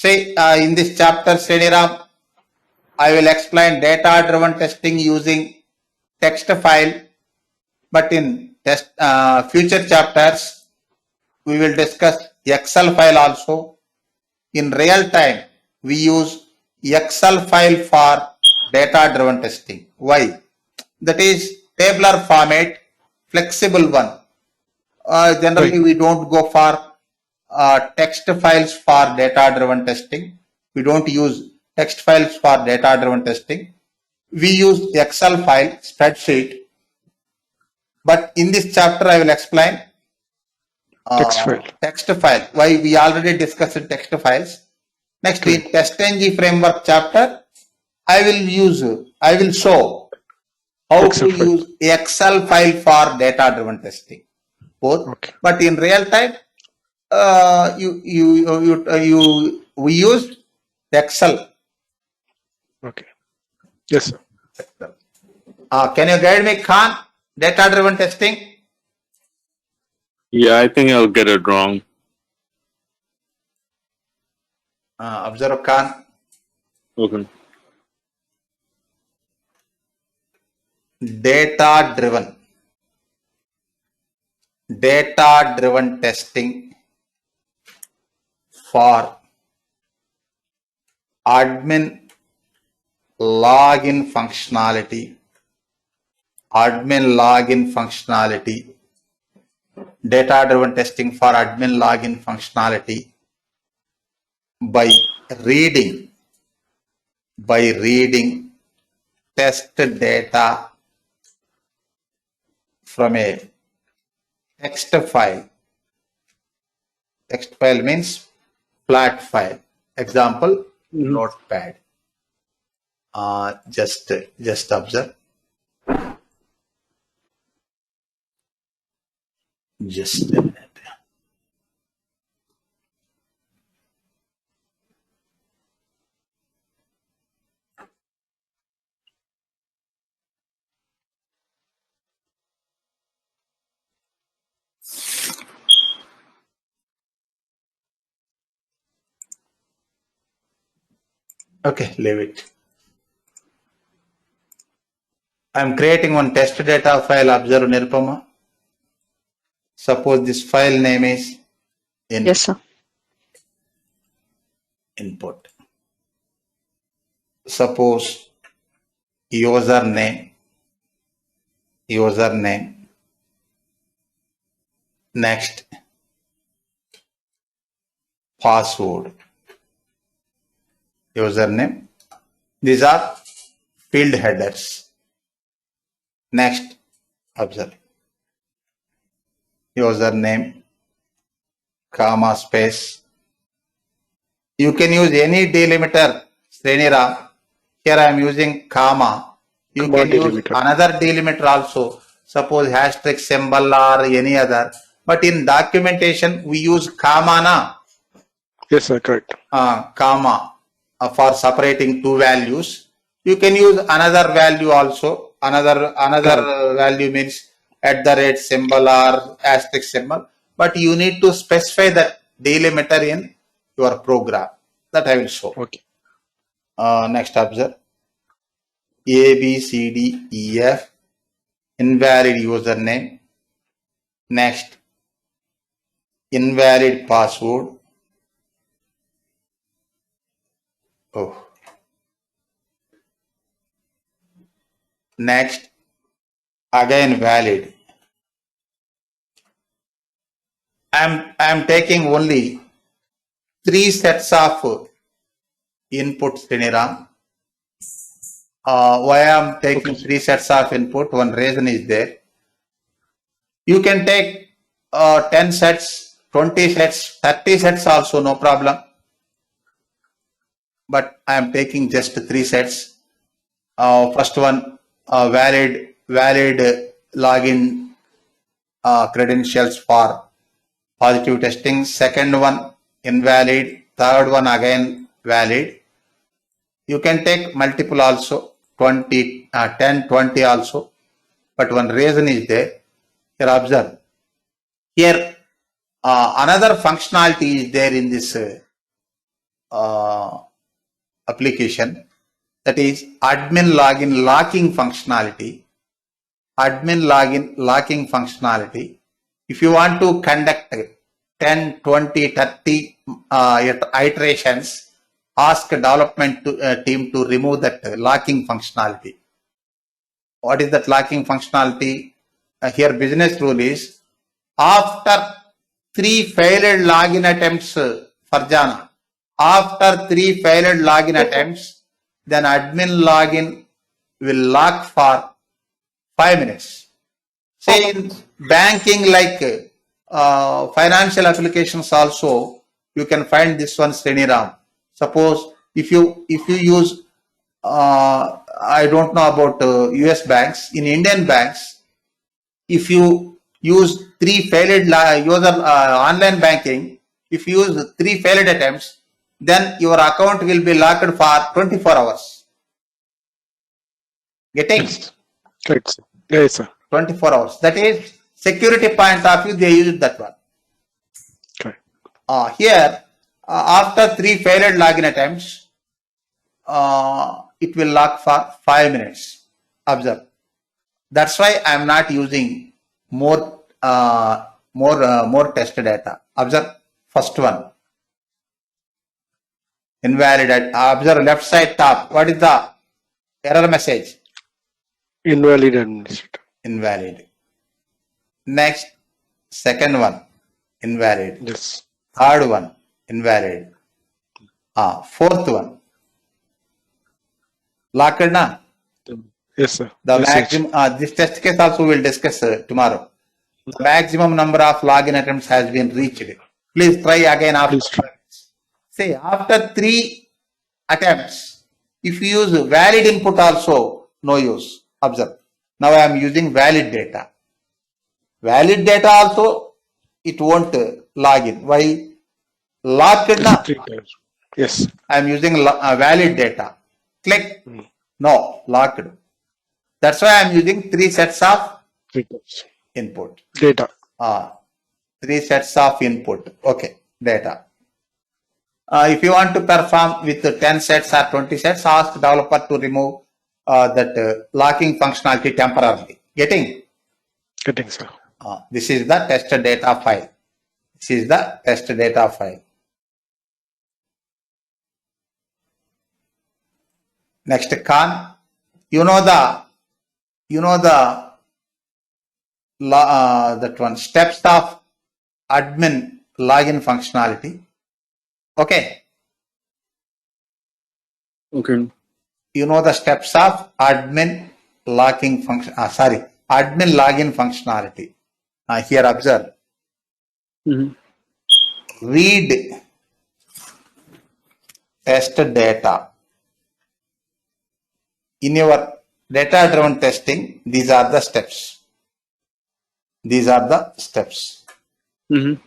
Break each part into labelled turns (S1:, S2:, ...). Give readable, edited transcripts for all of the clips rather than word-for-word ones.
S1: Say in this chapter, Sriniram, I will explain data-driven testing using text file, but in future chapters, we will discuss Excel file also. In real time, we use Excel file for data-driven testing. Why? That is tabular format, flexible one. Generally,
S2: Right.
S1: we don't go for text files for data-driven testing. We don't use text files for data-driven testing. We use Excel file, spreadsheet. But in this chapter, I will explain
S2: Text file.
S1: text file. Why we already discussed text files. Next, in
S2: Correct.
S1: TestNG framework chapter, I will show how
S2: Excel
S1: to
S2: file.
S1: use Excel file for data-driven testing. Both,
S2: Okay.
S1: but in real time, we use Excel.
S2: Okay. Yes, sir.
S1: Can you guide me, Khan? Data-driven testing.
S3: Yeah, I think I'll get it wrong.
S1: Observe Khan.
S3: Okay.
S1: Data-driven testing for admin login functionality. Data-driven testing for admin login functionality by reading test data from a text file. Text file means flat file. Example, notepad. Just observe. Just a minute. Okay, leave it. I'm creating one test data file. Observe, Nirupama. Suppose this file name is
S4: Yes, sir.
S1: input. Suppose username. Next, password. Username. These are field headers. Next, observe. Username, comma, space. You can use any delimiter, Sriniram. Here I am using comma. You
S2: Comma
S1: can use
S2: delimiter.
S1: another delimiter also. Suppose hashtag symbol or any other. But in documentation, we use comma na.
S2: Yes, sir. Correct.
S1: Comma for separating two values. You can use another value also. Another value means @ symbol or asterisk symbol. But you need to specify that delimiter in your program. That I will show.
S2: Okay.
S1: Next, observe. A, B, C, D, E, F. Invalid username. Next, invalid password. Oh. Next, again valid. I'm taking only 3 sets of input, Sriniram. Why I'm taking 3 sets of input? One reason is there. You can take 10 sets, 20 sets, 30 sets also, no problem. But I am taking just 3 sets. First one, valid login credentials for positive testing. Second one, invalid. Third one, again valid. You can take multiple also, 20, 10, 20 also. But one reason is there. Here, observe. Here, another functionality is there in this application, that is admin login locking functionality. Admin login locking functionality. If you want to conduct 10, 20, 30 iterations, ask development team to remove that locking functionality. What is that locking functionality? Here business rule is after 3 failed login attempts, Farjana, after 3 failed login attempts, then admin login will lock for 5 minutes. Say in banking, like financial applications also, you can find this one, Sriniram. Suppose if you use, I don't know about US banks. In Indian banks, if you use 3 failed user online banking, if you use 3 failed attempts, then your account will be locked for 24 hours. Getting?
S2: Yes. Correct, sir. Yes, sir.
S1: 24 hours. That is security point of view, they use that one.
S2: Correct.
S1: Here, after 3 failed login attempts, it will lock for 5 minutes. Observe. That's why I am not using more test data. Observe first one. Invalid. Observe left side top. What is the error message?
S2: Invalid administrator.
S1: Invalid. Next, second one, invalid.
S2: Yes.
S1: Third one, invalid. Fourth one, locked na?
S2: Yes, sir.
S1: The
S2: Yes, sir.
S1: maximum, this test case also we'll discuss tomorrow. The maximum number of login attempts has been reached. Please try again after.
S2: Please try.
S1: Say after 3 attempts, if you use valid input also, no use. Observe. Now I am using valid data. Valid data also, it won't log in. Why? Locked na?
S2: 3 times. Yes.
S1: I am using valid data. Click. No, locked. That's why I am using 3 sets of
S2: 3 times.
S1: input.
S2: Data.
S1: 3 sets of input. Okay, data. If you want to perform with 10 sets or 20 sets, ask developer to remove that locking functionality temporarily. Getting?
S2: Getting, sir.
S1: This is the test data file. This is the test data file. Next, Khan, you know the that one steps of admin login functionality. Okay,
S3: Okay.
S1: you know the steps of admin locking function. Admin login functionality. Here observe.
S3: Mhm.
S1: Read test data. In your data driven testing, these are the steps. These are the steps.
S3: Mhm.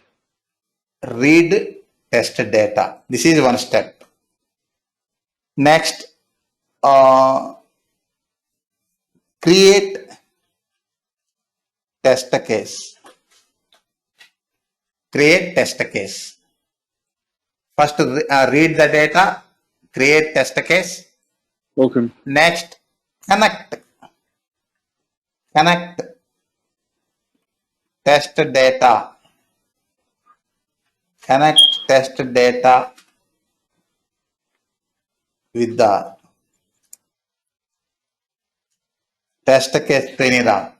S1: Read test data. This is one step. Next, create test case. Create test case. First, read the data, create test case.
S3: Okay.
S1: Next, connect test data. Connect test data with the test case Sriniram.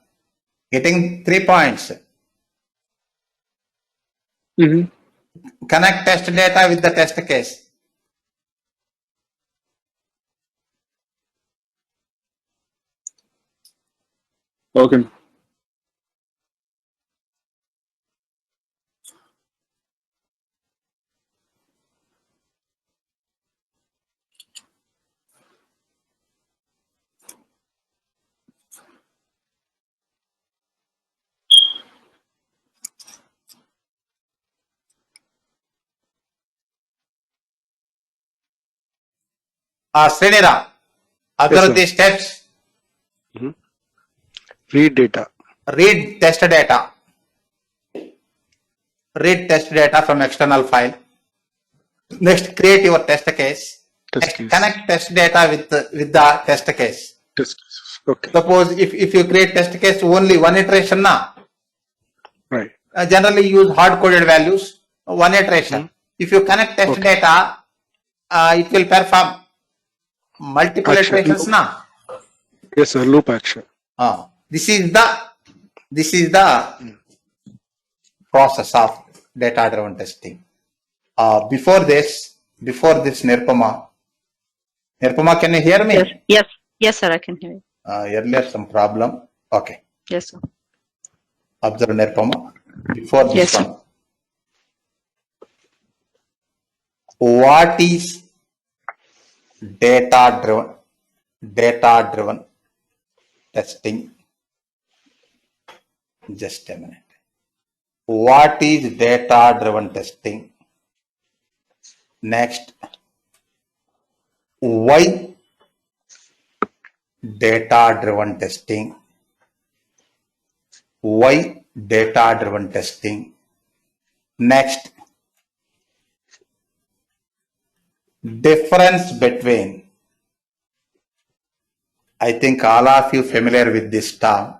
S1: Getting 3 points.
S3: Mhm.
S1: Connect test data with the test case.
S3: Okay.
S1: Sriniram, observe
S2: sir.
S1: these steps.
S2: Read data.
S1: Read test data. Read test data from external file. Next, create your test case.
S2: Test
S1: Next,
S2: case.
S1: connect test data with the test case.
S2: Test cases. Okay.
S1: Suppose if you create test case only one iteration now,
S2: Right.
S1: generally use hard coded values, one iteration. If you connect test
S2: Okay.
S1: data, it will perform multiple
S2: Action.
S1: iterations now.
S2: Yes, sir. Loop action.
S1: This is the process of data driven testing. Before this Nirupama, can you hear me?
S4: Yes, yes, yes, sir. I can hear you.
S1: Earlier some problem. Okay.
S4: Yes, sir.
S1: Observe Nirupama. Before this
S4: Yes, sir.
S1: one, what is data driven testing? Just a minute. What is data driven testing? Next, why data driven testing? Why data driven testing? Next, difference between, I think all of you familiar with this term.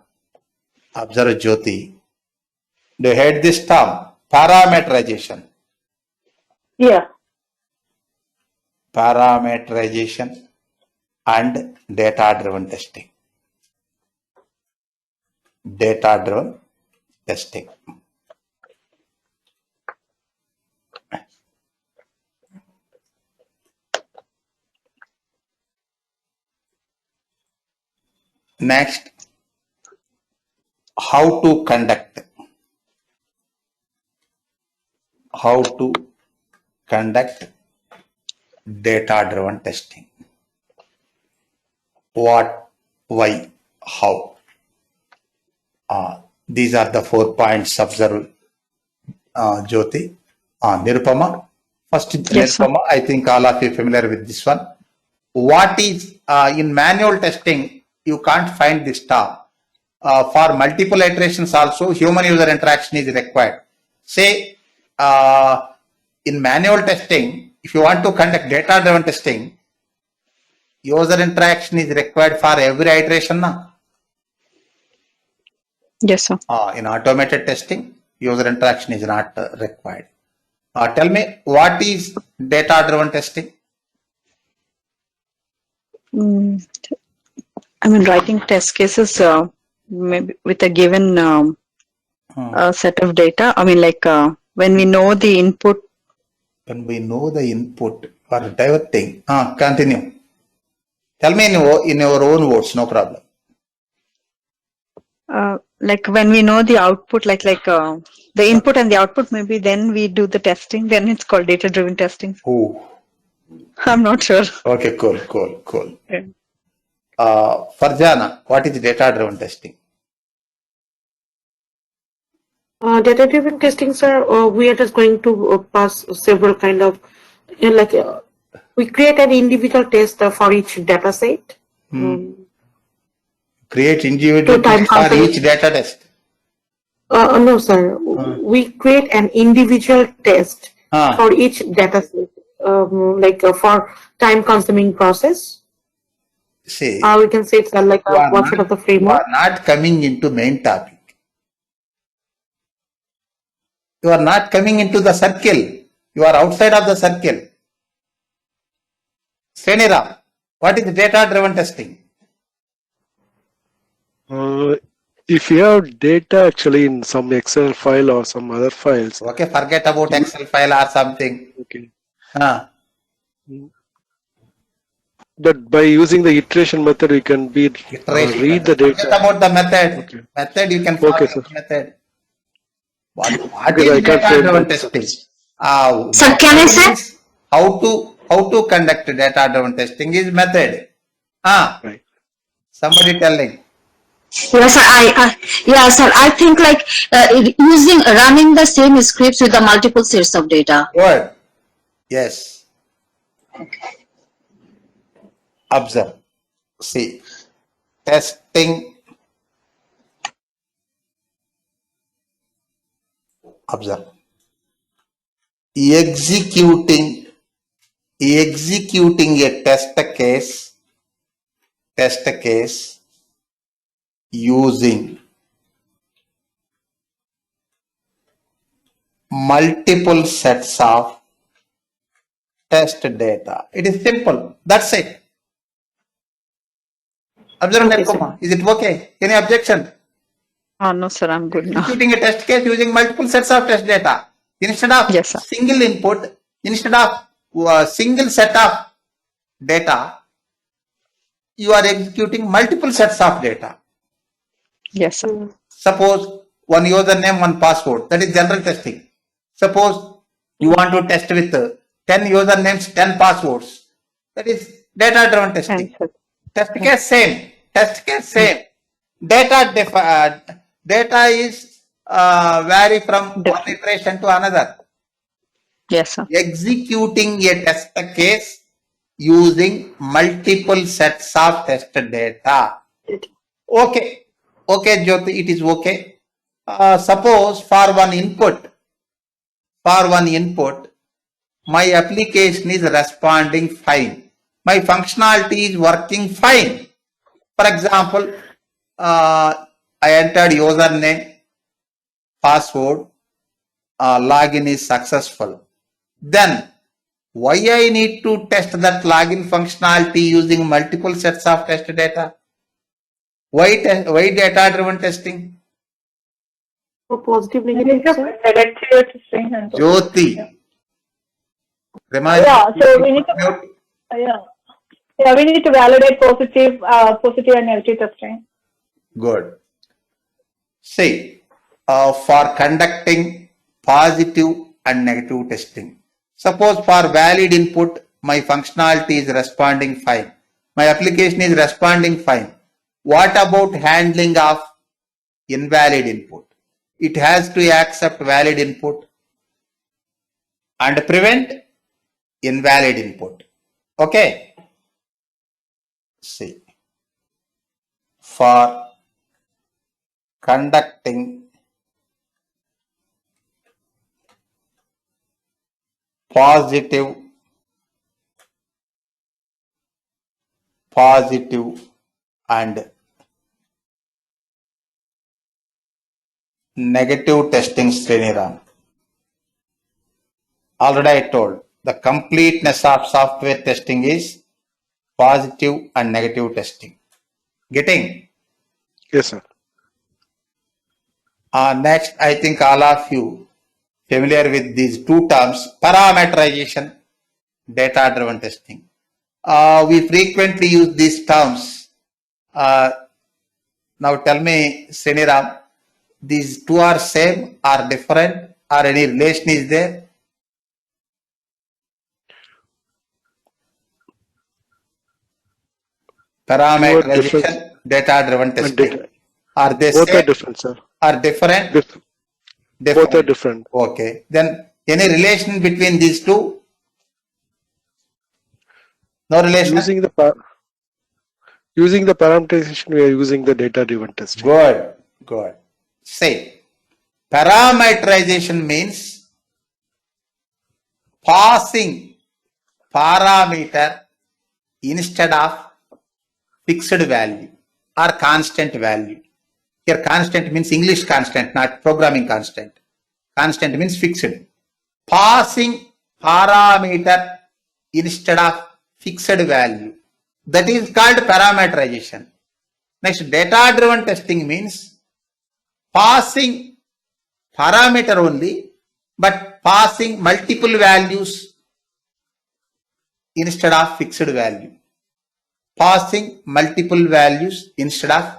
S1: Observe Jyoti. Do you heard this term? Parameterization.
S4: Yeah.
S1: Parameterization and data driven testing. Data driven testing. Next, how to conduct data driven testing. What, why, how. These are the 4 points. Observe Jyoti. Nirupama. First,
S4: Yes, sir.
S1: Nirupama, I think all of you familiar with this one. What is in manual testing? You can't find this term. For multiple iterations also, human user interaction is required. Say, in manual testing, if you want to conduct data driven testing, user interaction is required for every iteration. Na?
S4: Yes, sir.
S1: In automated testing, user interaction is not required. Tell me, what is data driven testing?
S4: I mean, writing test cases maybe with a given set of data. I mean, like when we know the input.
S1: When we know the input or diverting. Continue. Tell me in your own words, no problem.
S4: Like when we know the output, like the input and the output, maybe then we do the testing. Then it's called data-driven testing.
S1: Oh,
S4: I'm not sure.
S1: okay, cool.
S4: Yeah.
S1: Farjana, what is data-driven testing?
S5: Data-driven testing, sir, we are just going to pass several kind of, we create an individual test for each data set.
S1: Create individual
S5: Two time
S1: test for
S5: constant.
S1: each data test.
S5: No, sir. We create an individual test for each data set, for time-consuming process.
S1: See,
S5: We can say it's like one sort of the
S1: you
S5: framework.
S1: are not coming into main topic. You are not coming into the circle. You are outside of the circle. Sriniram, what is data-driven testing?
S2: If you have data actually in some Excel file or some other files.
S1: Okay, forget about Excel file or something.
S2: Okay. But by using the iteration method, we can read the data.
S1: Forget about the method.
S2: Okay.
S1: Method you can follow.
S2: Okay, sir.
S1: Method. What
S2: Because I
S1: is
S2: can't
S1: data-driven
S2: say that.
S1: testing?
S6: Sir, can I say?
S1: How to conduct data-driven testing is method.
S2: Right.
S1: Somebody telling.
S6: Yes, sir. Sir. I think like running the same scripts with the multiple sets of data.
S1: Good. Yes. Observe. See. Testing. Observe. Executing executing a test case using multiple sets of test data. It is simple. That's it. Observe
S5: Okay,
S1: Kumar. Is it okay? Any objection?
S4: No, sir, I'm good now.
S1: Executing a test case using multiple sets of test data. Instead of
S4: Yes, sir.
S1: single input, instead of single set of data, you are executing multiple sets of data.
S4: Yes, sir.
S1: Suppose one username, one password. That is general testing. Suppose you want to test with 10 usernames, 10 passwords. That is data driven testing.
S4: Thanks, sir.
S1: Test case same. Test case same. Data is vary from one
S4: Different.
S1: iteration to another.
S4: Yes, sir.
S1: Executing a test case using multiple sets of test data. Okay. Okay, Jyoti, it is okay. Suppose for one input, my application is responding fine. My functionality is working fine. For example, I entered username, password, login is successful. Then why I need to test that login functionality using multiple sets of test data? Why data driven testing?
S5: For positive, negative, sir?
S1: Jyoti. Remind
S7: Yeah,
S1: me.
S7: so we need to, we need to validate positive and negative testing.
S1: Good. See, for conducting positive and negative testing. Suppose for valid input, my functionality is responding fine. My application is responding fine. What about handling of invalid input? It has to accept valid input and prevent invalid input. Okay. See, for conducting positive and negative testing, Sriniram. Already I told, the completeness of software testing is positive and negative testing. Getting?
S2: Yes, sir.
S1: Next, I think all of you familiar with these two terms, parameterization, data-driven testing. We frequently use these terms. Now tell me, Sriniram, these two are same or different or any relation is there? Parameterization, data-driven testing.
S2: data.
S1: Are they
S2: Both
S1: same
S2: are different, sir.
S1: or different?
S2: Both are different.
S1: Okay. Then any relation between these two? No relation?
S2: Using the parameterization, we are using the data-driven testing.
S1: Good. Say, parameterization means passing parameter instead of fixed value or constant value. Here constant means English constant, not programming constant. Constant means fixed. Passing parameter instead of fixed value. That is called parameterization. Next, data-driven testing means passing parameter only, but passing multiple values instead of fixed value. Passing multiple values instead of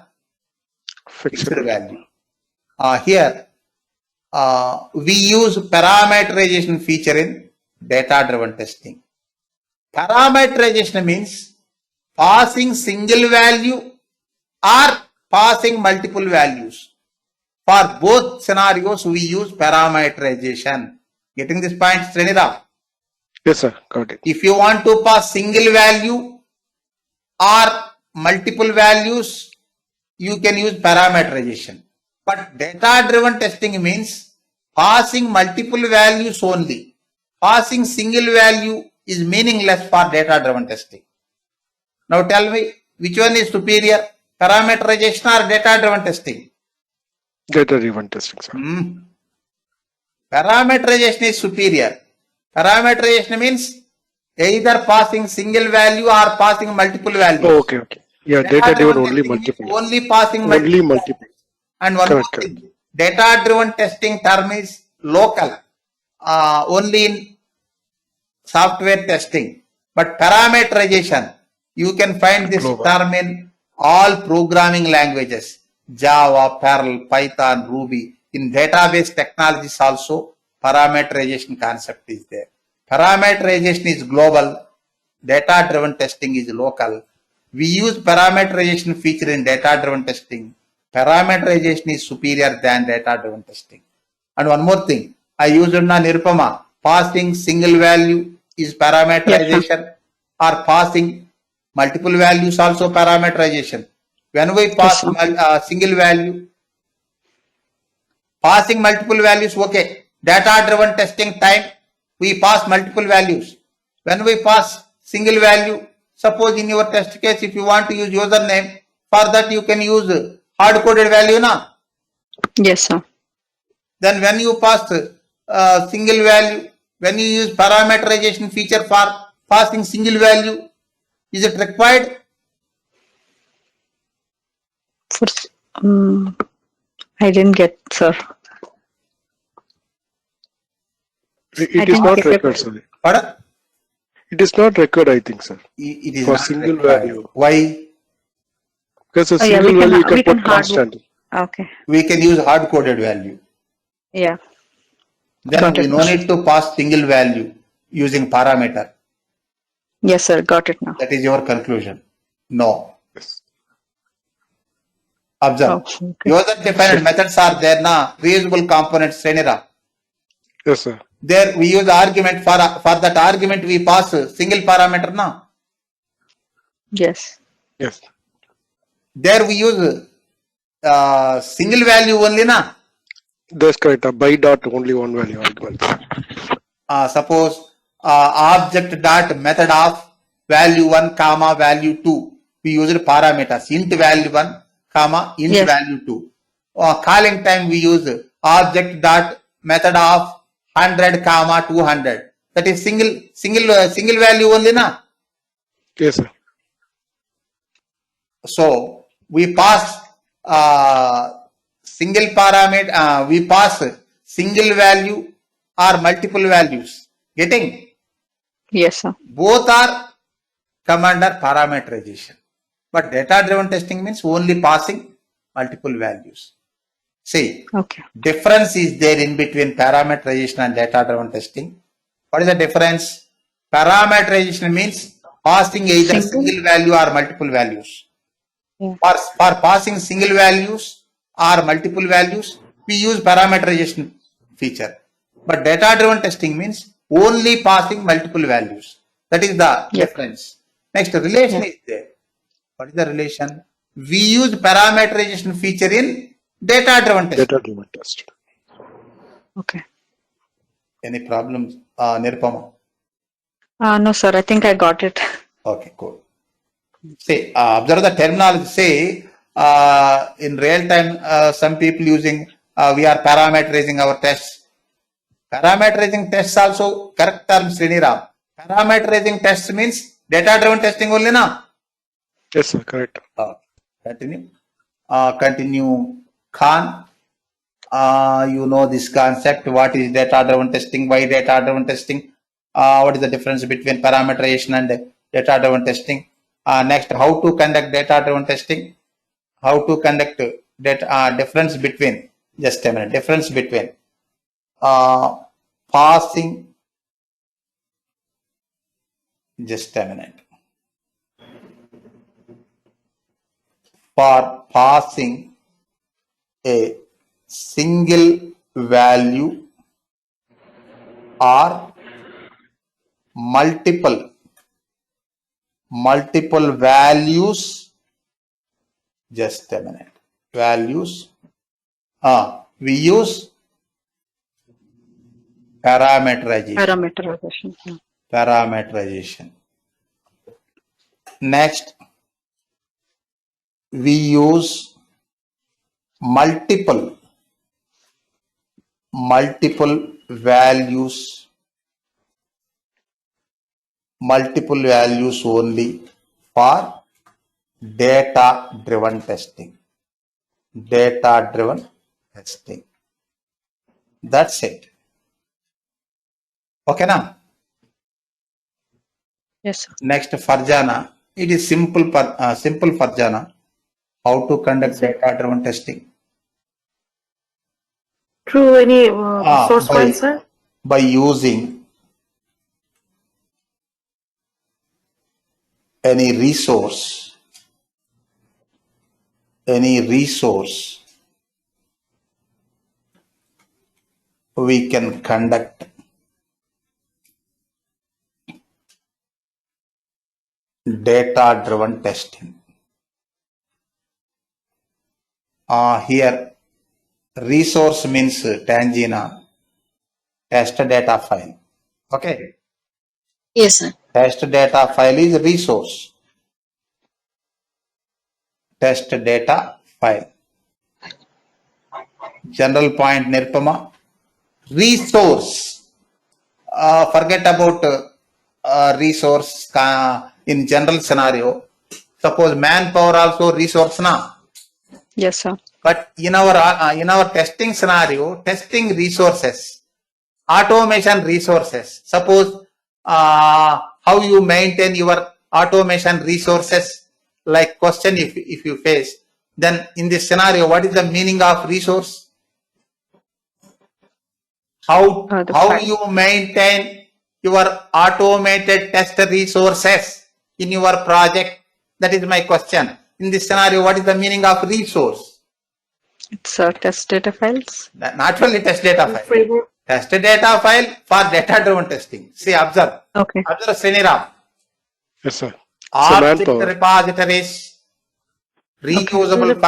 S1: fixed value. Here, we use parameterization feature in data-driven testing. Parameterization means passing single value or passing multiple values. For both scenarios, we use parameterization. Getting this point, Sriniram?
S2: Yes, sir. Got it.
S1: If you want to pass single value or multiple values, you can use parameterization. But data-driven testing means passing multiple values only. Passing single value is meaningless for data-driven testing. Now tell me, which one is superior, parameterization or data-driven testing?
S2: Data-driven testing, sir.
S1: Parameterization is superior. Parameterization means either passing single value or passing multiple values.
S2: Oh, okay. Yeah, data-driven only
S1: testing means
S2: multiple.
S1: only passing
S2: Only
S1: multiple.
S2: multiple.
S1: And one
S2: Correct,
S1: more thing, data-driven testing term is local, only in software testing. But parameterization, you can find this
S2: Global.
S1: term in all programming languages, Java, Perl, Python, Ruby. In database technologies also, parameterization concept is there. Parameterization is global, data-driven testing is local. We use parameterization feature in data-driven testing. Parameterization is superior than data-driven testing. And one more thing, I used na Nirupama, passing single value is parameterization, or passing multiple values also parameterization. When we pass single value, passing multiple values, okay. Data-driven testing time, we pass multiple values. When we pass single value, suppose in your test case, if you want to use username, for that you can use hard-coded value, na?
S4: Yes, sir.
S1: Then when you pass single value, when you use parameterization feature for passing single value, is it required?
S4: For, I didn't get, sir.
S2: It
S4: I
S2: is
S4: didn't
S2: not
S4: get it.
S2: required, sir.
S1: Pardon?
S2: It is not required, I think, sir.
S1: It is
S2: For
S1: not
S2: single
S1: required.
S2: value.
S1: Why?
S2: Because a
S4: Oh, yeah,
S2: single
S4: we can-
S2: value you
S4: we
S2: can
S4: can
S2: put constant.
S4: Okay.
S1: We can use hard-coded value.
S4: Yeah.
S1: Then
S4: Got
S1: we
S4: it.
S1: no need to pass single value using parameter.
S4: Yes, sir. Got it now.
S1: That is your conclusion. No.
S2: Yes.
S1: Observe.
S4: Oh, okay.
S1: User-defined methods are there na, reusable components, Srenira.
S2: Yes, sir.
S1: There we use argument for that argument we pass single parameter na.
S4: Yes.
S2: Yes.
S1: There we use single value only na.
S2: That's correct. By dot only one value argument.
S1: Suppose object dot method of value 1 comma value 2. We use parameters int value 1 comma int
S4: Yes.
S1: value 2. Calling time we use object dot method of 100 comma 200. That is single value only na.
S2: Yes, sir.
S1: So we pass single parameter, we pass single value or multiple values. Getting?
S4: Yes, sir.
S1: Both are come under parameterization. But data-driven testing means only passing multiple values. See,
S4: Okay.
S1: difference is there in between parameterization and data-driven testing. What is the difference? Parameterization means passing either single value or multiple values.
S4: Yeah.
S1: For passing single values or multiple values, we use parameterization feature. But data-driven testing means only passing multiple values. That is the difference. Next, relation is there. What is the relation? We use parameterization feature in data-driven testing.
S2: Data-driven test.
S4: Okay.
S1: Any problems, Nirupama?
S4: No, sir. I think I got it.
S1: Okay, cool. Say, observe the terminology. Say, in real time, some people using, we are parameterizing our tests. Parameterizing tests also correct term, Sriniram. Parameterizing tests means data-driven testing only, na?
S2: Yes, sir. Correct.
S1: Continue. Continue. Khan, you know this concept. What is data-driven testing? Why data-driven testing? What is the difference between parameterization and data-driven testing? Next, how to conduct data-driven testing? How to conduct difference between, just a minute, difference between passing, just a minute. For passing a single value or multiple values, just a minute, values, we use parameterization.
S4: Parameterization. Yeah.
S1: parameterization. Next, we use multiple values only for data driven testing. That's it. Okay now.
S4: Yes, sir.
S1: Next, Farjana. It is simple Farjana. How to conduct data driven testing?
S5: Through any source
S1: by-
S5: file, sir?
S1: By using any resource we can conduct data driven testing. Here resource means Tangina test data file. Okay,
S6: Yes, sir.
S1: test data file is resource. Test data file. General point, Nirpama. Resource. Forget about resource in general scenario. Suppose manpower also resource na.
S4: Yes, sir.
S1: But in our testing scenario, testing resources, automation resources. Suppose how you maintain your automation resources, like question if you face, then in this scenario, what is the meaning of resource? How
S4: The
S1: how
S4: file.
S1: you maintain your automated test resources in your project? That is my question. In this scenario, what is the meaning of resource?
S4: It's test data files.
S1: Not only test data file.
S5: Framework.
S1: Test data file for data driven testing. See, observe.
S4: Okay.
S1: Observe, Sriniram.
S2: Yes, sir. So
S1: Object
S2: manpower.
S1: repositories, reusable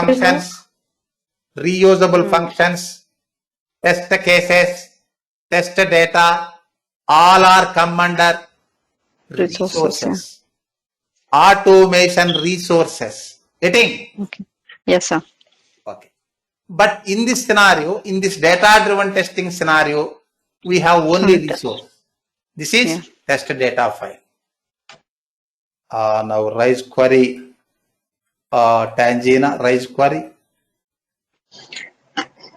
S1: functions, test cases, test data, all are come under resources. Automation resources. Getting?
S4: Okay. Yes, sir.
S1: Okay. But in this scenario, in this data driven testing scenario, we have only
S4: Okay.
S1: resource. This is
S4: Yeah.
S1: test data file. Now rise query, Tangina, rise query.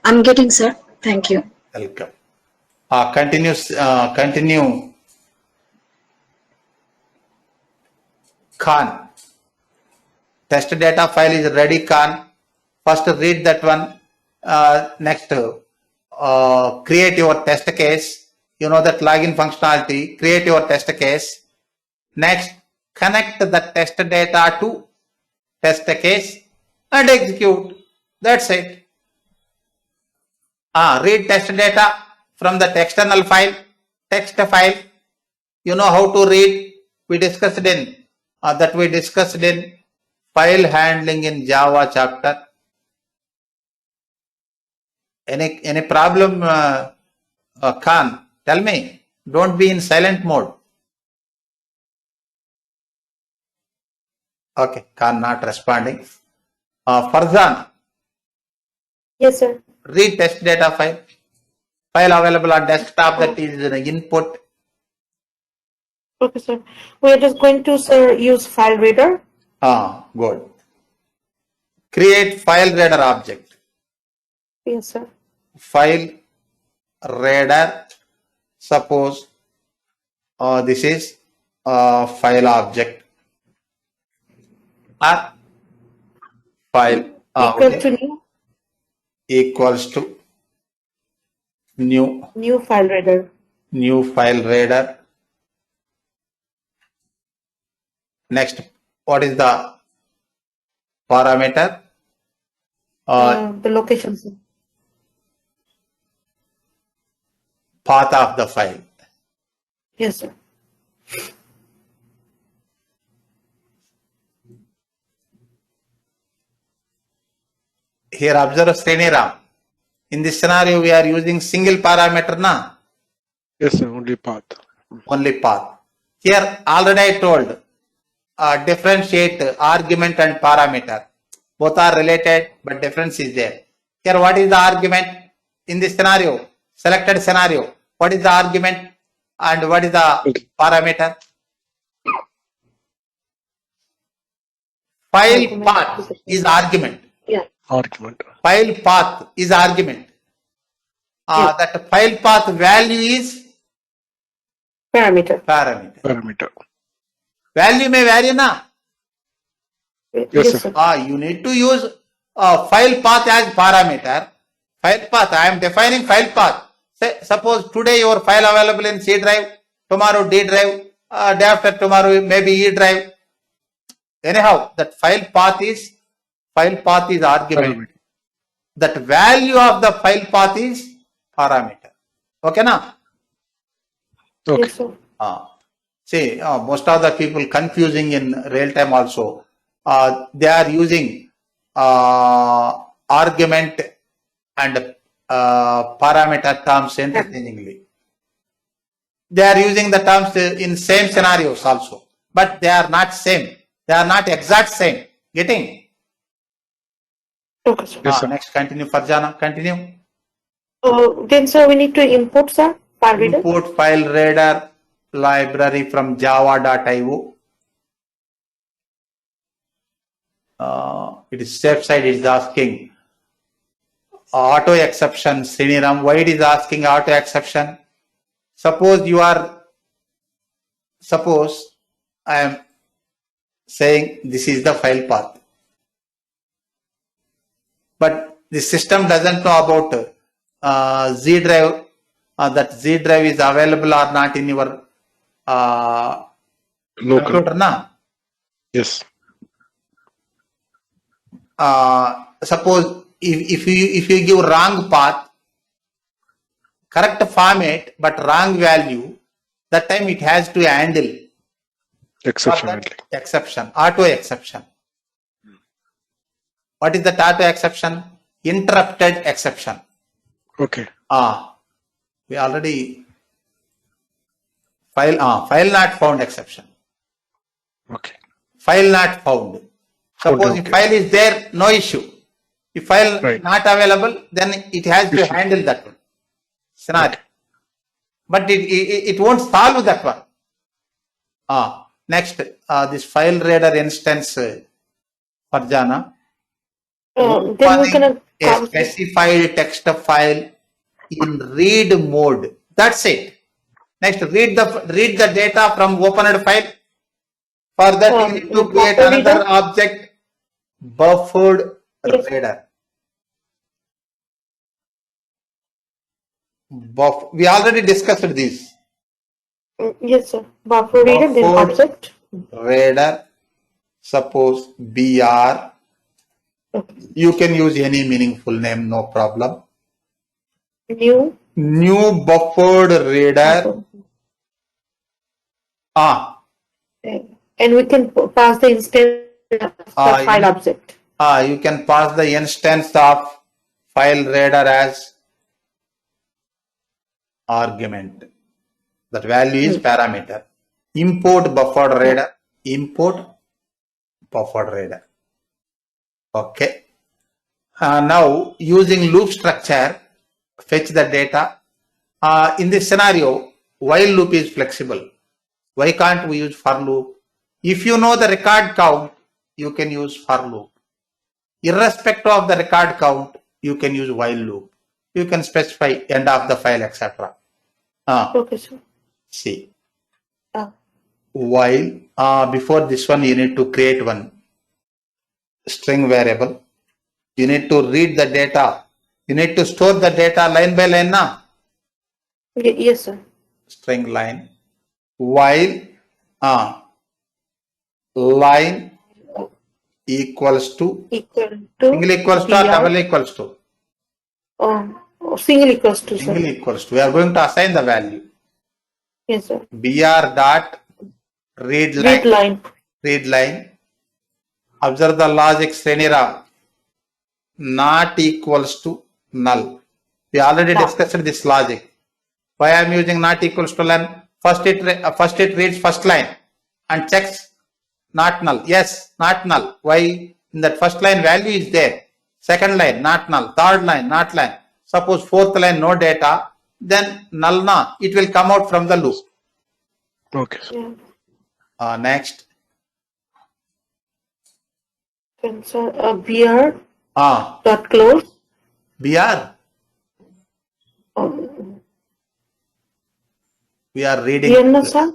S6: I'm getting, sir. Thank you.
S1: Welcome. Continue. Khan. Test data file is ready, Khan. First read that one. Next, create your test case. You know that login functionality. Create your test case. Next, connect the test data to test case and execute. That's it. Read test data from the external file, text file. You know how to read. We discussed in file handling in Java chapter. Any problem, Khan? Tell me. Don't be in silent mode. Okay, Khan not responding. Farzan,
S5: Yes, sir.
S1: read test data file. File available on desktop, that is the input.
S5: Okay, sir. We are just going to, sir, use file reader.
S1: Good. Create file reader object.
S5: Yes, sir.
S1: File reader. Suppose this is file object. File
S5: Equal to new.
S1: equals to
S5: New file reader.
S1: new file reader. Next, what is the parameter?
S5: The location, sir.
S1: Path of the file.
S5: Yes, sir.
S1: Here observe Sriniram. In this scenario, we are using single parameter na,
S2: Yes, sir. Only path.
S1: only path. Here already I told, differentiate argument and parameter. Both are related, but difference is there. Here what is the argument in this scenario? Selected scenario. What is the argument and what is the parameter? File path is argument.
S2: Argument.
S1: File path is argument. That file path value is
S5: Parameter.
S1: parameter.
S2: Parameter.
S1: Value may vary na.
S2: Yes, sir.
S1: You need to use file path as parameter. File path, I am defining file path. Say, suppose today your file available in C drive, tomorrow D drive, day after tomorrow maybe E drive. Anyhow, that file path is argument.
S2: Parameter.
S1: That value of the file path is parameter. Okay na?
S2: Okay.
S5: Yes, sir.
S1: See, most of the people confusing in real time also. They are using argument and parameter terms interchangeably. They are using the terms in same scenarios also, but they are not same. They are not exact same. Getting?
S5: Okay, sir.
S2: Yes, sir.
S1: Next, continue, Farjana. Continue.
S5: Then, sir, we need to import, sir, file reader.
S1: Import file reader library from java.io. It is safe side is asking auto exception. Sriniram, why it is asking auto exception? Suppose I am saying this is the file path, but the system doesn't know about Z drive, that Z drive is available or not in your
S2: Local.
S1: computer na.
S2: Yes.
S1: Suppose if you give wrong path, correct format but wrong value, that time it has to handle
S2: Exception
S1: for
S2: handling.
S1: that exception, auto exception. What is that auto exception? Interrupted exception.
S2: Okay.
S1: We already file not found exception.
S2: Okay.
S1: File not found. Suppose if
S2: Okay.
S1: file is there, no issue. If file
S2: Right.
S1: not available, then it has to
S2: Issue.
S1: handle that one scenario. But it won't solve that one. Next, this file reader instance, Farjana.
S5: Then we're
S1: Opening
S5: gonna
S1: a
S5: come.
S1: specified text file in read mode. That's it. Next, read the data from opened file. For that, you need to create
S5: buffer
S1: another
S5: reader?
S1: object, buffered
S5: Yes.
S1: reader. We already discussed this.
S5: Yes, sir. Buffer reader, then
S1: Buffered
S5: object.
S1: reader, suppose BR. You can use any meaningful name, no problem.
S5: New.
S1: New buffered reader.
S5: And we can pass the instance of the file object.
S1: You can pass the instance of file reader as argument. That value is parameter. Import buffered reader. Import buffered reader. Okay. Now using loop structure, fetch the data. In this scenario, while loop is flexible. Why can't we use for loop? If you know the record count, you can use for loop. Irrespective of the record count, you can use while loop. You can specify end of the file, etc.
S5: Okay, sir.
S1: See.
S5: Ah.
S1: While before this one, you need to create one string variable. You need to read the data. You need to store the data line by line now.
S5: Yes, sir.
S1: String line. While line equals to
S5: Equal to.
S1: single equals to or
S5: BR.
S1: double equals to
S5: Single equals to,
S1: single
S5: sir.
S1: equals to. We are going to assign the value.
S5: Yes, sir.
S1: BR dot read
S5: Read
S1: line.
S5: line.
S1: Read line. Observe the logic, Sriniram. Not equals to null. We already
S5: Yeah.
S1: discussed this logic. Why I am using not equals to null? First it reads first line and checks not null. Yes, not null. Why? In that first line value is there. Second line not null. Third line not line. Suppose fourth line no data, then null na. It will come out from the loop.
S2: Okay, sir.
S5: Yeah.
S1: Next.
S5: Then sir, BR
S1: Ah,
S5: dot close.
S1: BR. We are reading.
S5: BR no sir.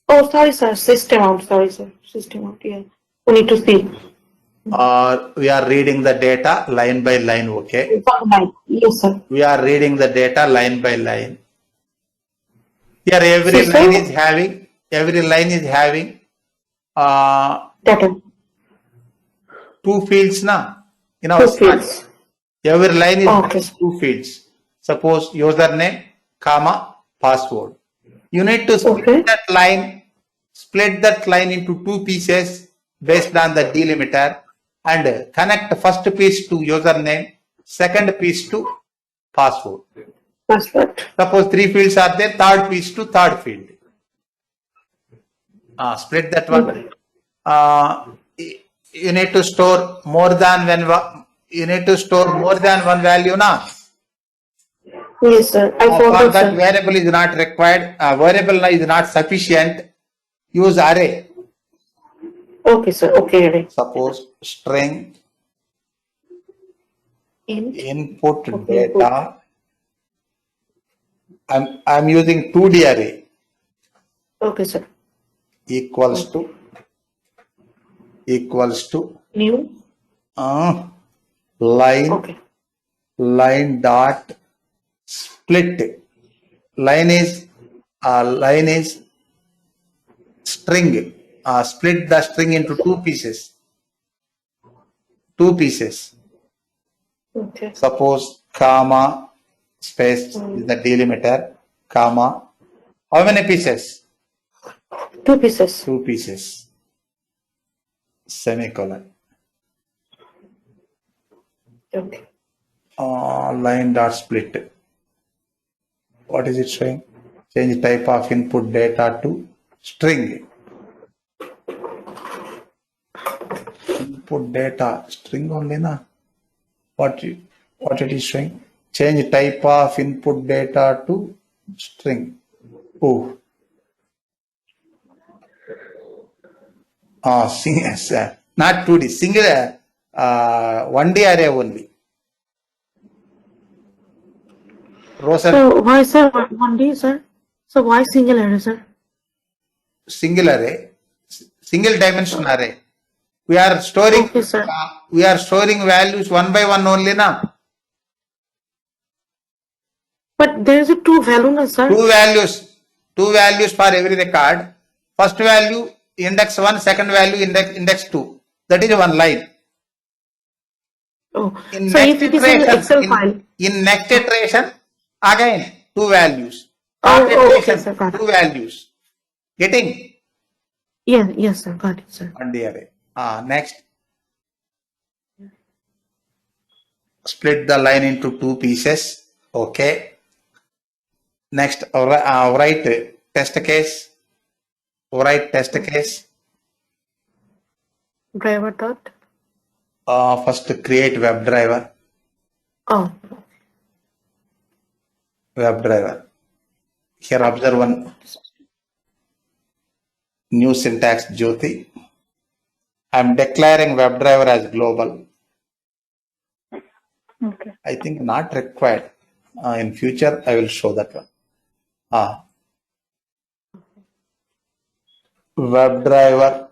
S5: Oh, sorry sir. System out. Sorry sir. System out. Yeah. We need to see.
S1: We are reading the data line by line. Okay.
S5: Yes sir.
S1: We are reading the data line by line. Here every
S5: System?
S1: line is having
S5: Data.
S1: two fields na in our
S5: Two
S1: start.
S5: fields.
S1: Every line is
S5: Okay.
S1: having two fields. Suppose username, comma, password. You need to
S5: Okay.
S1: split that line into two pieces based on the delimiter and connect the first piece to username, second piece to password.
S5: Password.
S1: Suppose three fields are there, third piece to third field. Split that one. You need to store more than one value na.
S5: Yes sir. I
S1: For
S5: forgot
S1: that
S5: sir.
S1: variable is not required. Variable is not sufficient. Use array.
S5: Okay sir. Okay. Right.
S1: Suppose string input
S5: Okay,
S1: data. I'm using 2D array
S5: Okay sir.
S1: equals to
S5: New.
S1: line
S5: Okay.
S1: dot split. Line is string. Split the string into two pieces.
S5: Okay.
S1: Suppose comma space is the delimiter, comma. How many pieces?
S5: Two pieces.
S1: Two pieces. Semicolon.
S5: Okay.
S1: Line dot split. What is it showing? Change type of input data to string. Input data string only na. What it is showing? Change type of input data to string. Oh. Not 2D, single 1D array only. Rows are
S5: So why sir? One day sir. So why single array sir?
S1: single array, single dimension array. We are storing
S5: Okay sir.
S1: values one by one only na.
S5: But there is a two value na sir.
S1: Two values for every record. First value index 1, second value index 2. That is one line.
S5: Oh.
S1: In
S5: So if it is an Excel file.
S1: in next iteration, again two values.
S5: Oh,
S1: Third
S5: okay,
S1: iteration,
S5: sir, got it.
S1: two values. Getting
S5: Yeah. Yes sir. Got it sir.
S1: on the array. Next, split the line into two pieces. Okay. Next, write test case.
S5: Driver dot.
S1: First create WebDriver.
S5: Oh.
S1: Here observe one new syntax Jyoti. I'm declaring WebDriver as global.
S7: Okay.
S1: I think not required. In future, I will show that one. WebDriver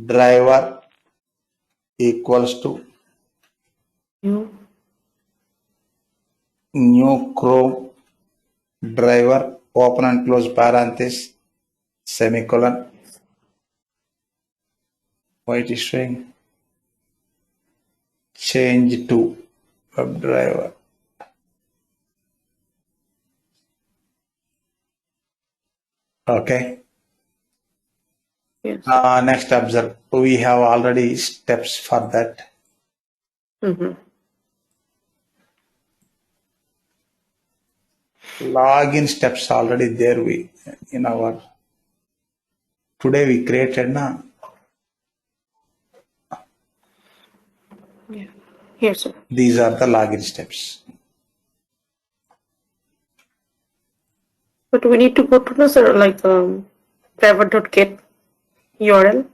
S1: driver equals to new Chrome driver, open and close parenthesis, semicolon. Why it is showing? Change to WebDriver. Okay.
S5: Yes.
S1: Next observe. We have already steps for that. login steps already there in our today we created na.
S5: Yeah. Here, sir.
S1: These are the login steps.
S5: But we need to go to the, sir, like, driver.get URL.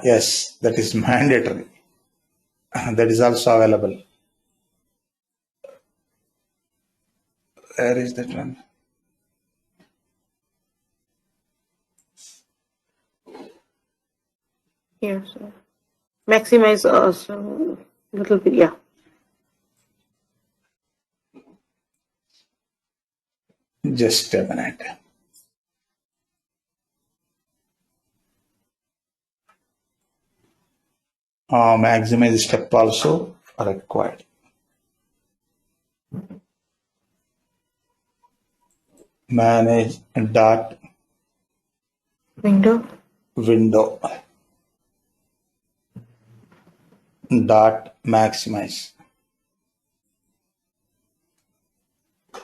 S1: Yes, that is mandatory. That is also available. Where is that one?
S5: Here, sir. Maximize so, little bit, yeah.
S1: Just a minute. Maximize step also required. Manage dot
S5: Window.
S1: window dot maximize.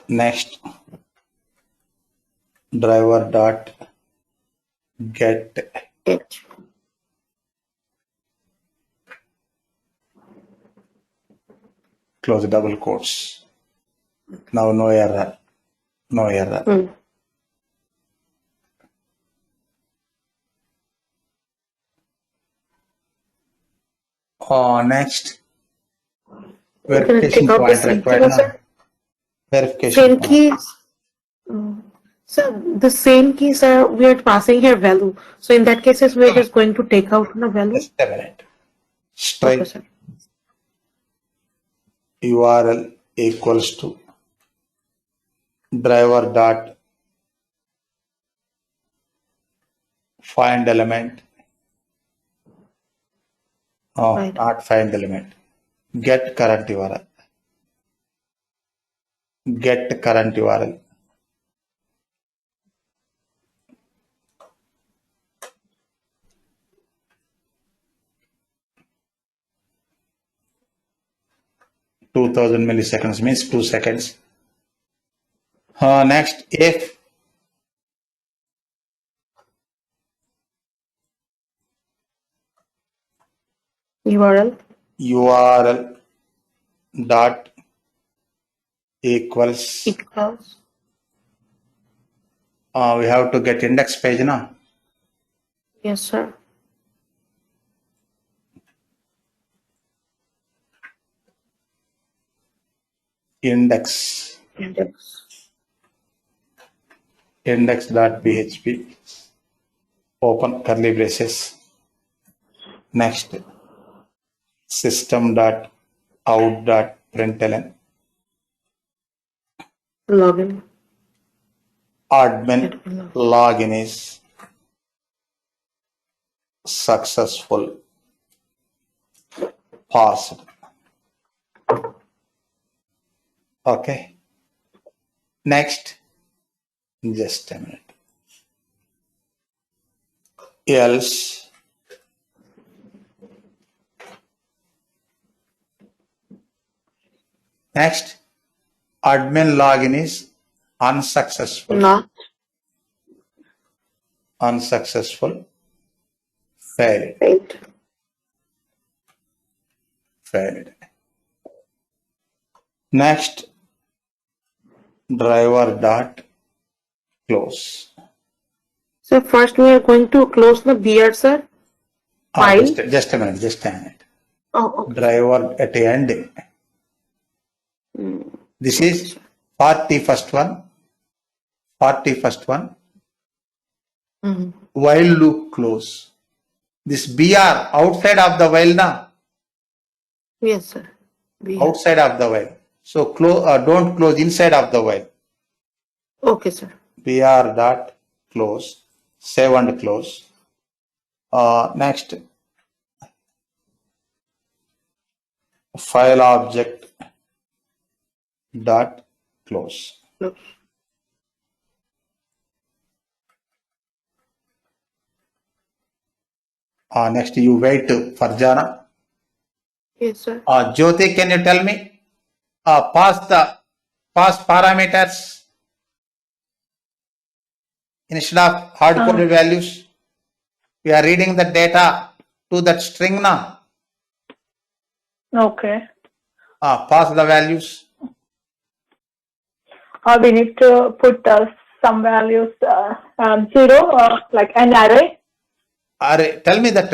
S1: Next, driver dot get
S5: Get.
S1: close double quotes. Now no error. No error. Next, verification
S5: take out the
S1: point
S5: same
S1: required.
S5: key,
S1: Na?
S5: sir?
S1: Verification
S5: Same
S1: point.
S5: keys. So the same keys are we are passing here value. So in that cases we are just going to take out the value.
S1: Just a minute.
S5: Okay,
S1: Strike
S5: sir.
S1: URL equals to driver dot find element. No,
S5: Right.
S1: not find element. Get current URL. Get current URL. (2000 milliseconds means 2 seconds. Next, if URL dot equals,
S5: Equals.
S1: we have to get index page now.
S5: Yes, sir.
S1: Index index.php, open curly braces. Next, system.out.println,
S5: Login.
S1: admin login is successful, passed. Okay. Next, just a minute. Else, next, admin login is unsuccessful.
S5: Not.
S1: Unsuccessful, failed.
S5: Right.
S1: Failed. Next, driver dot close.
S5: So first we are going to close the BR, sir. File.
S1: Just a minute.
S5: Oh, okay.
S1: Driver at the end. This is 41st one. 41st one. While loop close. This BR outside of the while now.
S5: Yes, sir. BR.
S1: Outside of the while. So don't close inside of the while.
S5: Okay, sir.
S1: BR dot close. Save and close. Next, file object dot close.
S5: Close.
S1: Next, you wait for Jana.
S5: Yes, sir.
S1: Jyoti, can you tell me? Pass parameters instead of hard-coded values. We are reading the data to that string now.
S7: Okay.
S1: Pass the values.
S7: We need to put some values, 0, like an array.
S1: Array. Tell me that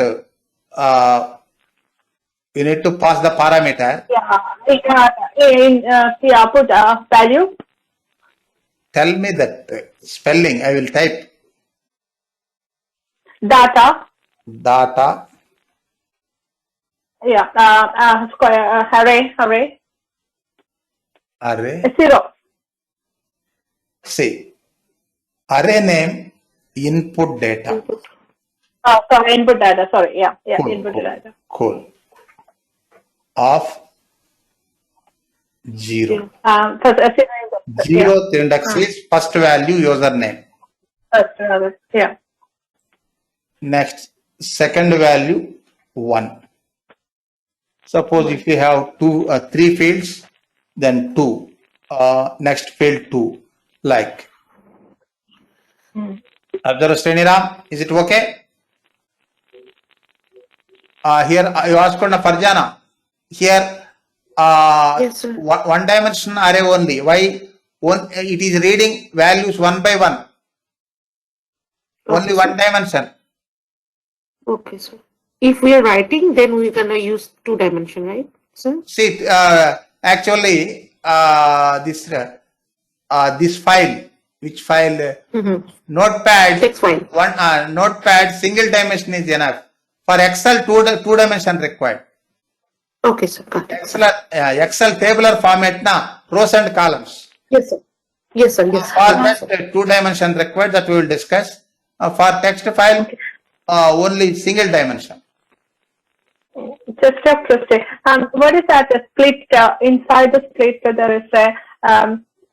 S1: you need to pass the parameter.
S7: Put value.
S1: Tell me that spelling. I will type
S7: Data.
S1: data.
S7: Square, array,
S1: Array.
S7: 0.
S1: See, array name input data.
S7: Sorry, input data, sorry,
S1: Cool,
S7: input
S1: cool.
S7: data.
S1: Cool. Of 0.
S7: First,
S1: 0th index is first value username.
S7: Yeah.
S1: Next, second value 1. Suppose if you have 3 fields, then 2. Next field 2. Like. Observe Sriniram, is it okay? Here you asked on Farjana. Here,
S5: Yes, sir.
S1: one dimension array only. Why? It is reading values one by one. Only
S5: Okay,
S1: one dimension.
S5: Okay, sir. If we are writing, then we're gonna use 2 dimension, right, sir?
S1: See, actually, this file, which file? Notepad.
S5: Text file.
S1: One Notepad single dimension is enough. For Excel, two dimension required.
S5: Okay, sir. Got it.
S1: Excel tabular format na rows and columns.
S5: Yes, sir. Yes, sir. Yes.
S1: For that 2 dimension required, that we will discuss. For text file, only single dimension.
S7: Just a question. What is that? A split inside the split? There is a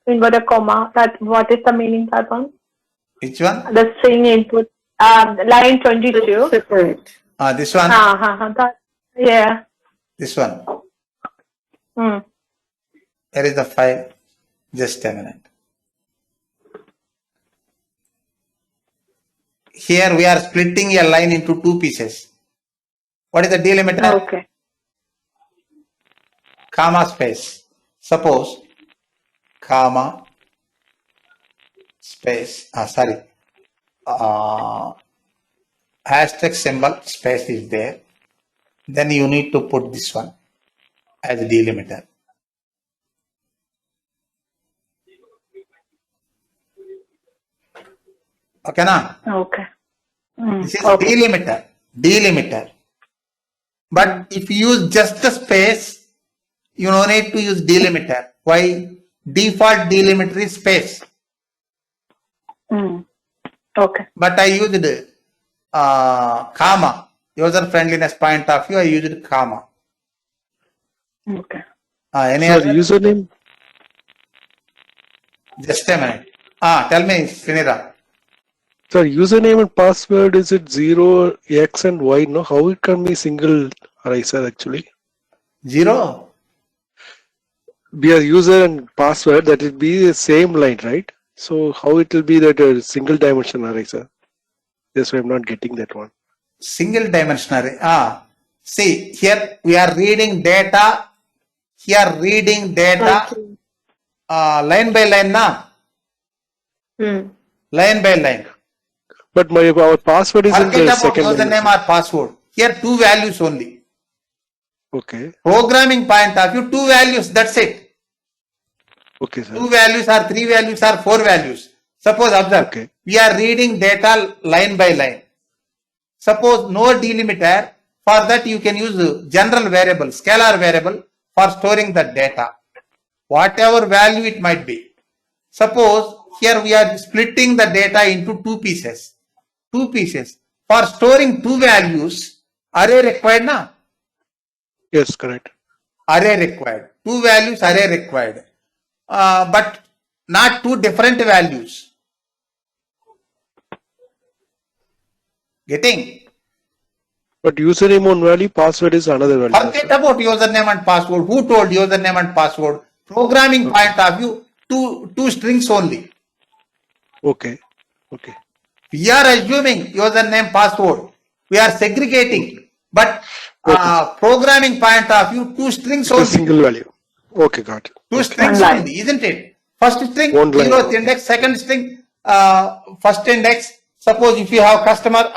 S7: inverted comma. What is the meaning of that one?
S1: Which one?
S7: The string input, line 22.
S5: Separate.
S1: This one.
S7: Yeah.
S1: This one.
S7: Hmm.
S1: Here is the file. Just a minute. Here we are splitting a line into 2 pieces. What is the delimiter?
S7: Okay.
S1: Comma space. Suppose comma space. Hashtag symbol space is there. Then you need to put this one as a delimiter. Okay, na?
S7: Okay.
S1: This is delimiter. But if you use just the space, you don't need to use delimiter. Why? Default delimiter is space.
S7: Okay.
S1: But I used comma. User friendliness point of view, I used comma.
S7: Okay.
S1: Any
S2: Sir,
S1: other?
S2: username?
S1: Just a minute. Tell me, Srinira.
S2: Sir, username and password, is it 0, X and Y? No, how it can be single array, sir, actually?
S1: 0.
S2: Be a user and password, that will be the same line, right? So how it will be that a single dimension array, sir? That's why I'm not getting that one.
S1: Single dimension array. See, here we are reading data. Here reading data line by line, na? Line by line.
S2: But our password is in
S1: Forget
S2: the
S1: about
S2: second
S1: username
S2: line.
S1: or password. Here 2 values only.
S2: Okay.
S1: Programming point of view, 2 values. That's it.
S2: Okay, sir.
S1: 2 values or 3 values or 4 values. Suppose observe.
S2: Okay.
S1: We are reading data line by line. Suppose no delimiter. For that you can use general variable, scalar variable for storing the data. Whatever value it might be. Suppose here we are splitting the data into 2 pieces. 2 pieces. For storing 2 values, array required, na?
S2: Yes, correct.
S1: Array required. 2 values, array required. But not 2 different values. Getting?
S2: But username one value, password is another value.
S1: Forget about username and password. Who told username and password? Programming point of view, two strings only.
S2: Okay. Okay.
S1: We are assuming username, password. We are segregating, but programming point of view, two strings
S2: It's a
S1: only.
S2: single value. Okay, got it.
S1: Two strings
S7: One line.
S1: only, isn't it? First string,
S2: One line.
S1: 0th index, second string, first index. Suppose if you have customer,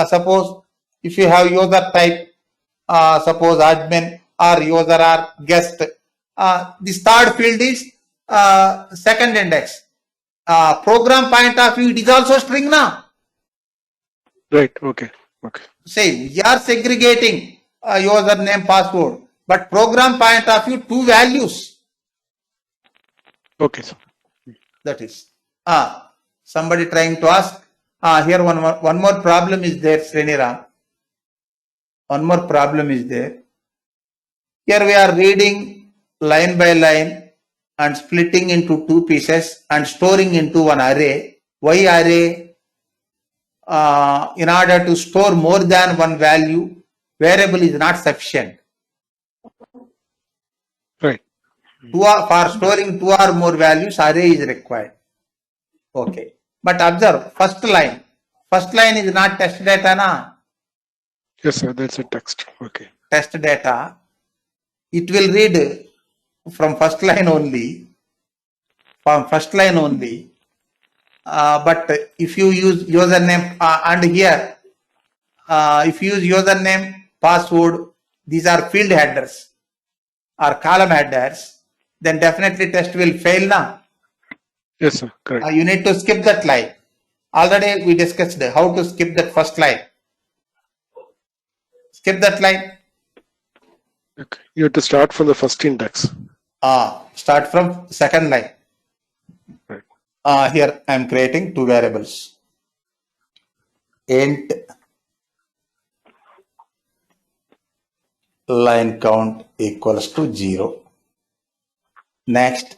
S1: suppose if you have user type, suppose admin or user or guest, this third field is second index. Program point of view, it is also string now.
S2: Right. Okay. Okay.
S1: Say we are segregating username, password, but program point of view, two values.
S2: Okay. Sir.
S1: That is. Somebody trying to ask. Here one more problem is there, Sriniram. One more problem is there. Here we are reading line by line and splitting into two pieces and storing into one array. Why array? In order to store more than one value, variable is not sufficient.
S2: Right.
S1: For storing two or more values, array is required. Okay. But observe, first line. First line is not test data, na?
S2: Yes, sir. That's a text. Okay.
S1: Test data. It will read from first line only. From first line only. But if you use username and here, if you use username, password, these are field headers or column headers, then definitely test will fail now.
S2: Yes, sir. Correct.
S1: You need to skip that line. Already we discussed how to skip that first line. Skip that line.
S2: Okay. You have to start from the first index.
S1: Start from second line.
S2: Right.
S1: Here I am creating two variables. Int line count equals to 0. Next,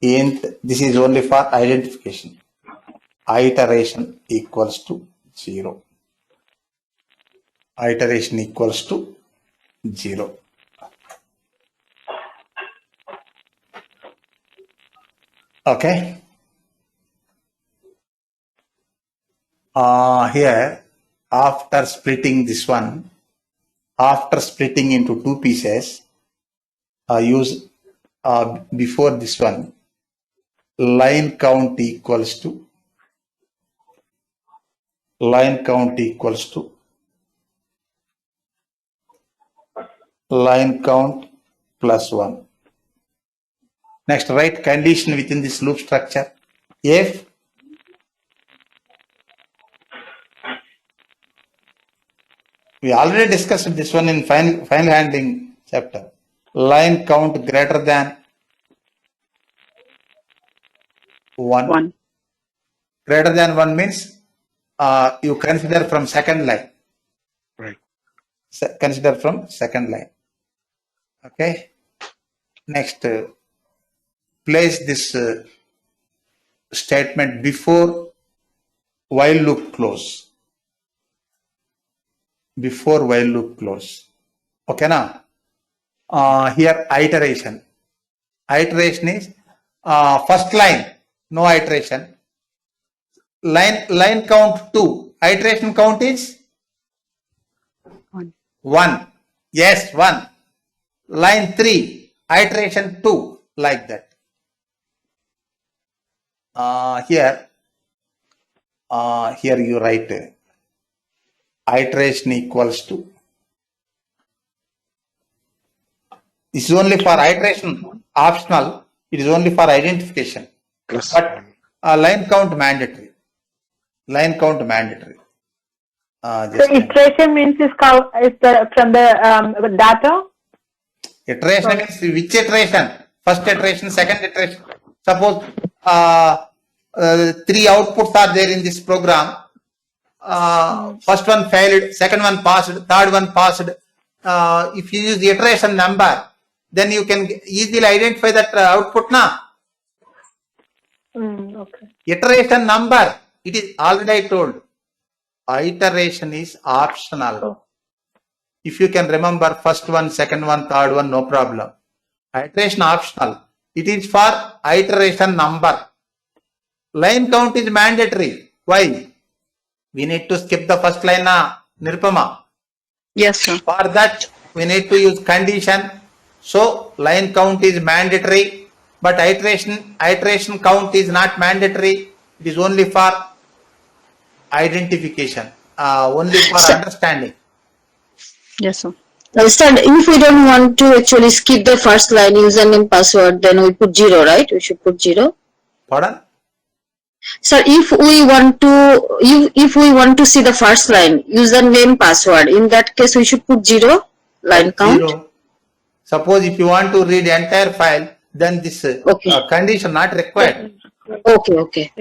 S1: int, this is only for identification. Iteration equals to 0. Iteration equals to 0. Okay. Here, after splitting this one, after splitting into two pieces, use before this one, line count equals to line count plus 1. Next, write condition within this loop structure. If we already discussed this one in file handling chapter. Line count greater than 1.
S4: 1.
S1: Greater than 1 means you consider from second line.
S2: Right.
S1: Consider from second line. Okay. Next, place this statement before while loop close. Before while loop close. Okay now. Here iteration. Iteration is first line, no iteration. Line count 2. Iteration count is 1. Yes, 1. Line 3. Iteration 2. Like that. Here you write iteration equals to. This is only for iteration, optional. It is only for identification.
S2: Plus
S1: But line count mandatory. Line count mandatory.
S7: So iteration means is from the data.
S1: Iteration means which iteration? First iteration, second iteration. Suppose 3 outputs are there in this program. First one failed, second one passed, third one passed. If you use the iteration number, then you can easily identify that output now.
S7: Okay.
S1: Iteration number, it is already told. Iteration is optional.
S7: Oh.
S1: If you can remember first one, second one, third one, no problem. Iteration optional. It is for iteration number. line count is mandatory. Why? We need to skip the first line na, Nirupama.
S4: Yes, sir.
S1: For that, we need to use condition. So line count is mandatory, but iteration count is not mandatory. It is only for identification, only for
S6: So-
S1: understanding.
S4: Yes, sir.
S6: Sir, if we don't want to actually skip the first line, username, password, then we put 0, right? We should put 0.
S1: Pardon?
S6: Sir, if we want to see the first line, username, password, in that case we should put 0 line count.
S1: Zero. Suppose if you want to read entire file, then this
S6: Okay.
S1: condition not required.
S6: Okay.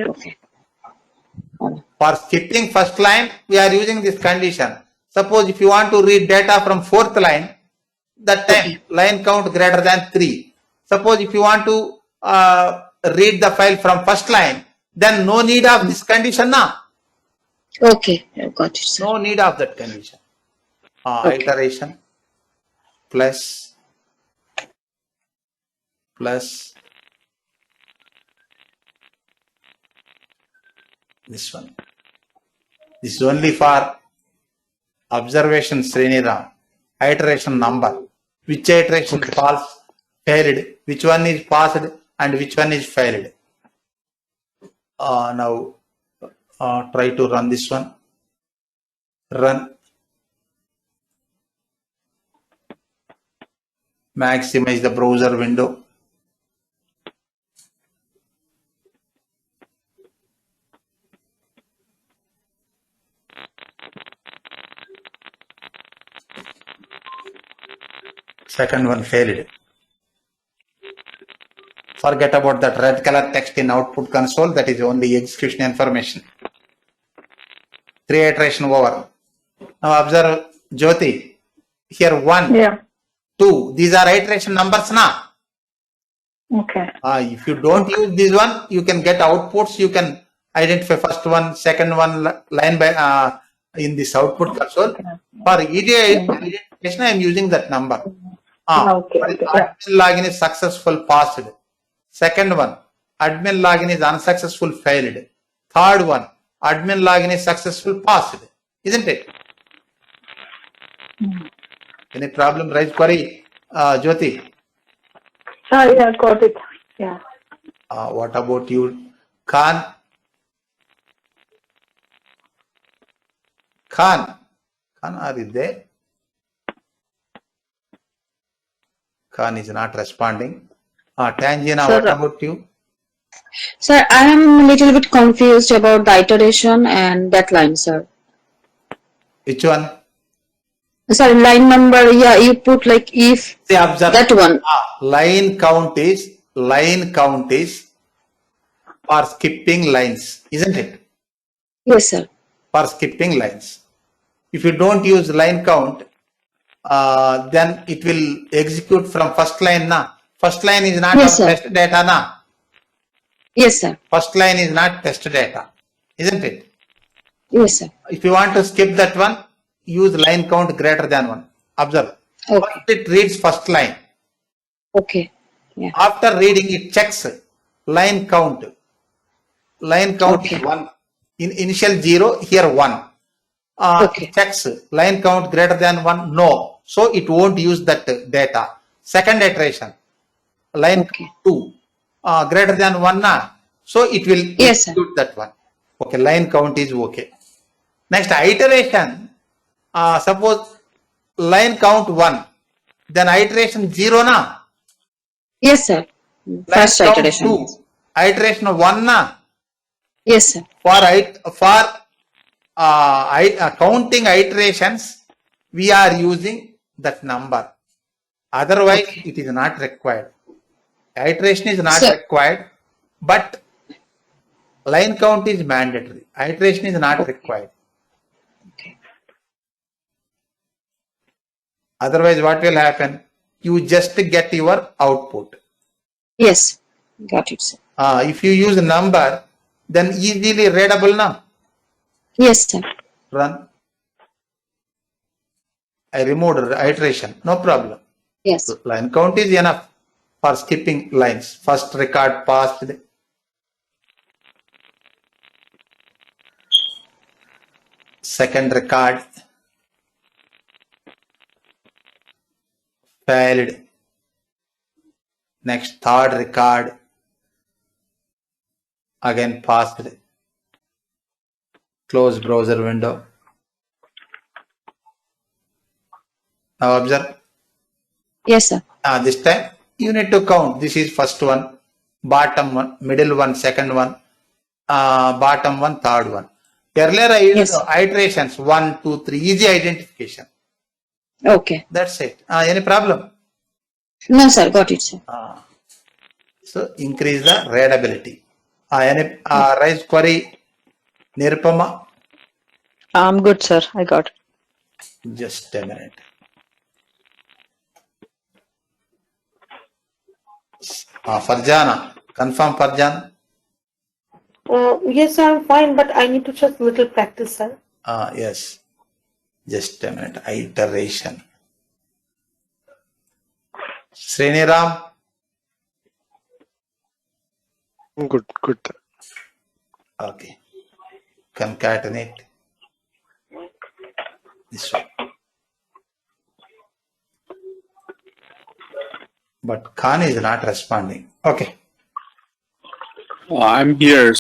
S1: For skipping first line, we are using this condition. Suppose if you want to read data from fourth line, that time line count greater than 3. Suppose if you want to read the file from first line, then no need of this condition now.
S6: Okay, I got it, sir.
S1: No need of that condition.
S6: Okay.
S1: Iteration plus this one. This is only for observation Sriniram. Iteration number. Which iteration is false, failed, which one is passed, and which one is failed. Now try to run this one. Run. Maximize the browser window. Second one failed. Forget about that red color text in output console. That is only execution information. 3 iteration over. Now observe Jyoti. Here 1,
S7: Yeah.
S1: 2. These are iteration numbers now.
S7: Okay.
S1: If you don't use this one, you can get outputs. You can identify first one, second one line by in this output console. For identification, I am using that number.
S7: Okay,
S1: For
S7: okay,
S1: admin login is successful passed. Second one, admin login is unsuccessful failed. Third one, admin login is successful passed. Isn't it? Any problem? Raise query, Jyoti.
S7: Yeah, got it. Yeah.
S1: What about you, Khan? Khan, are you there? Khan is not responding. Tangina,
S4: Sir,
S1: what about you?
S6: Sir, I am a little bit confused about the iteration and that line, sir.
S1: Which one?
S6: Sir, line number, yeah, you put like if
S1: See, observe.
S6: that one.
S1: Line count is for skipping lines, isn't it?
S6: Yes, sir.
S1: For skipping lines. If you don't use line count, then it will execute from first line na. First line is not
S6: Yes,
S1: our
S6: sir.
S1: test data na.
S6: Yes, sir.
S1: First line is not test data, isn't it?
S6: Yes, sir.
S1: If you want to skip that one, use line count greater than 1. Observe.
S6: Okay.
S1: First it reads first line.
S6: Okay. Yeah.
S1: After reading, it checks line count. Line count
S6: Okay.
S1: is 1. In initial 0, here 1.
S6: Okay.
S1: It checks line count greater than 1. No. So it won't use that data. Second iteration. Line
S6: Okay.
S1: 2. Greater than 1 na. So it will
S6: Yes, sir.
S1: execute that one. Okay. Line count is okay. Next iteration. Suppose line count 1. Then iteration 0 na.
S6: Yes, sir.
S1: Line
S6: First
S1: count
S6: iteration.
S1: 2. Iteration 1 na.
S6: Yes, sir.
S1: For counting iterations, we are using that number. Otherwise, it is not required. Iteration is not
S6: Sir.
S1: required, but line count is mandatory. Iteration is not required.
S6: Okay.
S1: Otherwise, what will happen? You just get your output.
S6: Yes. Got it, sir.
S1: If you use a number, then easily readable now.
S6: Yes, sir.
S1: Run. I removed iteration. No problem.
S6: Yes.
S1: Line count is enough for skipping lines. First record passed. second record failed. Next, third record again passed. Close browser window. Now observe.
S6: Yes, sir.
S1: This time you need to count. This is first one, bottom one, middle one, second one, bottom one, third one. Earlier I used
S6: Yes.
S1: iterations 1, 2, 3, easy identification.
S6: Okay.
S1: That's it. Any problem?
S6: No, sir. Got it, sir.
S1: So increase the readability. Any raise query, Nirupama?
S4: I'm good, sir. I got it.
S1: Just a minute. Farjana, confirm Farjana?
S5: Yes, sir, I'm fine, but I need to just little practice, sir.
S1: Yes. Just a minute. Iteration. Sriniram?
S2: Good, good.
S1: Okay. Concatenate. This one. But Khan is not responding. Okay.
S3: I'm here.